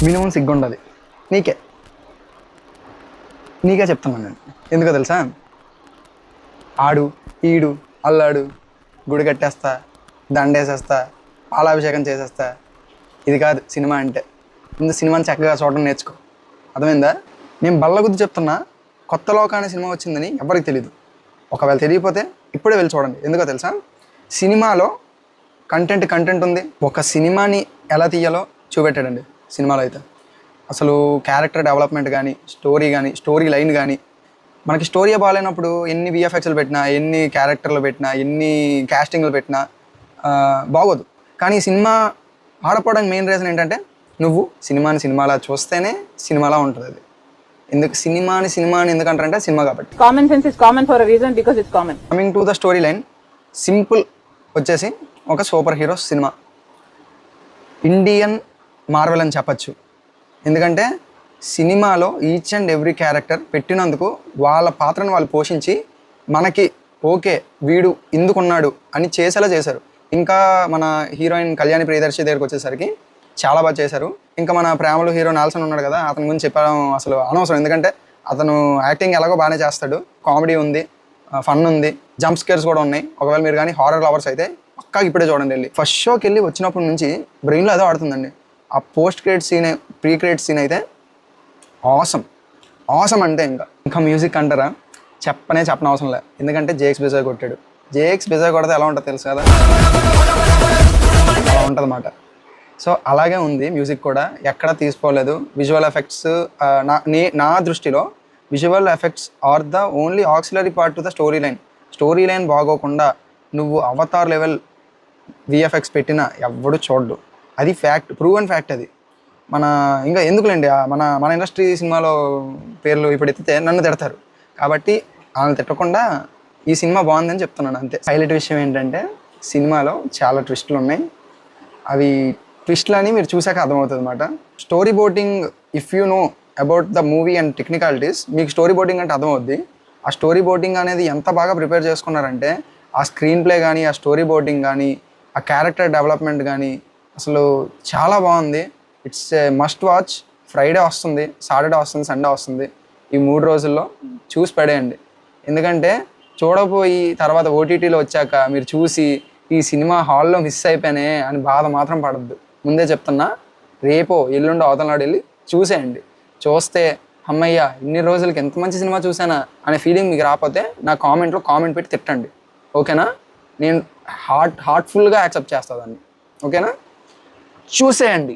Minimum సిగ్గు ఉండాలి. నీకే నీకే చెప్తున్నాను నేను. ఎందుకో తెలుసా? ఆడు ఈడు అల్లాడు గుడి కట్టేస్తా, దండేసేస్తా, పాలాభిషేకం చేసేస్తా. ఇది కాదు సినిమా అంటే. ముందు సినిమాని చక్కగా చూడడం నేర్చుకో. అర్థమైందా? నేను బల్లగుద్ది చెప్తున్నా, కొత్త లోకాన్ని సినిమా వచ్చిందని ఎవరికి తెలియదు. ఒకవేళ తెలియకపోతే ఇప్పుడే వెళ్ళి చూడండి. ఎందుకో తెలుసా? సినిమాలో కంటెంట్ ఉంది. ఒక సినిమాని ఎలా తీయాలో చూపెట్టాడండి సినిమాలో అయితే. అసలు క్యారెక్టర్ డెవలప్మెంట్ కానీ, స్టోరీ లైన్ కానీ, మనకి స్టోరీ బాగాలేనప్పుడు ఎన్ని విఎఫ్ఎక్స్లు పెట్టినా, ఎన్ని క్యారెక్టర్లు పెట్టినా, ఎన్ని కాస్టింగ్లు పెట్టినా బాగోదు. కానీ ఈ సినిమా ఆడపోవడానికి మెయిన్ రీజన్ ఏంటంటే, నువ్వు సినిమాలా చూస్తేనే సినిమాలా ఉంటుంది అది. ఎందుకు సినిమాని ఎందుకంటారంటే సినిమా కాబట్టి. Common sense is common for a reason because it's common. Coming to the story line, simple వచ్చేసి ఒక super hero cinema. Indian Marvel అని చెప్పచ్చు. ఎందుకంటే సినిమాలో ఈచ్ అండ్ ఎవ్రీ క్యారెక్టర్ పెట్టినందుకు వాళ్ళ పాత్రను వాళ్ళు పోషించి మనకి ఓకే వీడు ఎందుకున్నాడు అని చేసేలా చేశారు. ఇంకా మన హీరోయిన్ కళ్యాణి ప్రియదర్శి దగ్గరికి వచ్చేసరికి చాలా బాగా చేశారు. ఇంకా మన ప్రేమలో హీరో నాల్సన్ ఉన్నాడు కదా, అతని గురించి చెప్పడం అసలు అనవసరం. ఎందుకంటే అతను యాక్టింగ్ ఎలాగో బాగానే చేస్తాడు. కామెడీ ఉంది, ఫన్ ఉంది, జంప్ స్కేర్స్ కూడా ఉన్నాయి. ఒకవేళ మీరు కానీ హారర్ లవర్స్ అయితే పక్కా ఇప్పుడే చూడండి. వెళ్ళి ఫస్ట్ షోకి వెళ్ళి వచ్చినప్పటి నుంచి బ్రెయిన్లో అదే ఆడుతుందండి. ఆ post credit scene, pre credit scene అయితే ఆసమ్ అంటే ఇంకా మ్యూజిక్ అంటారా, చెప్పనవసరం లేదు. ఎందుకంటే జేఎక్స్ బెజాయ్ కొట్టాడు. జేఎక్స్ బెజాయ్ కొడితే ఎలా ఉంటుంది తెలుసు కదా, అలా ఉంటుంది అన్నమాట. సో అలాగే ఉంది మ్యూజిక్ కూడా, ఎక్కడ తీసుకోలేదు. విజువల్ ఎఫెక్ట్స్ నా దృష్టిలో visual effects are the only auxiliary part to the story line బాగోకుండా నువ్వు అవతార్ లెవెల్ విఎఫ్ఎక్స్ పెట్టినా ఎవడు చూడ్డు. అది ఫ్యాక్ట్, ప్రూవెన్ ఫ్యాక్ట్ అది. ఇంకా ఎందుకులేండి, మన ఇండస్ట్రీ సినిమాలో పేర్లు ఇప్పుడు ఎత్తితే నన్ను తిడతారు. కాబట్టి వాళ్ళని తిట్టకుండా ఈ సినిమా బాగుందని చెప్తున్నాను అంతే. హైలైట్ విషయం ఏంటంటే సినిమాలో చాలా ట్విస్టులు ఉన్నాయి. అవి ట్విస్ట్లు అని మీరు చూసాక అర్థమవుతుంది అన్నమాట. Story boarding, if you know about the movie and technicalities, మీకు స్టోరీ బోర్డింగ్ అంటే అర్థమవుద్ది. ఆ స్టోరీ బోర్డింగ్ అనేది ఎంత బాగా ప్రిపేర్ చేసుకున్నారంటే, ఆ స్క్రీన్ ప్లే కానీ, ఆ స్టోరీ బోర్డింగ్ కానీ, ఆ క్యారెక్టర్ డెవలప్మెంట్ కానీ అసలు చాలా బాగుంది. It's a must watch. Friday వస్తుంది, సాటర్డే వస్తుంది, సండే వస్తుంది. ఈ 3 రోజుల్లో చూసి పడేయండి. ఎందుకంటే చూడపోయి తర్వాత ఓటీటీలో వచ్చాక మీరు చూసి ఈ సినిమా హాల్లో మిస్ అయిపోయానే అని బాధ మాత్రం పడద్దు. ముందే చెప్తున్నా, రేపో ఎల్లుండో అవతలనాడు వెళ్ళి చూసేయండి. చూస్తే అమ్మయ్య ఇన్ని రోజులకి ఎంత మంచి సినిమా చూసానా అనే ఫీలింగ్ మీకు రాకపోతే నా కామెంట్లో కామెంట్ పెట్టి తిట్టండి. ఓకేనా? నేను హార్ట్ఫుల్గా యాక్సెప్ట్ చేస్తాను దాన్ని. ఓకేనా? చూసేయండి.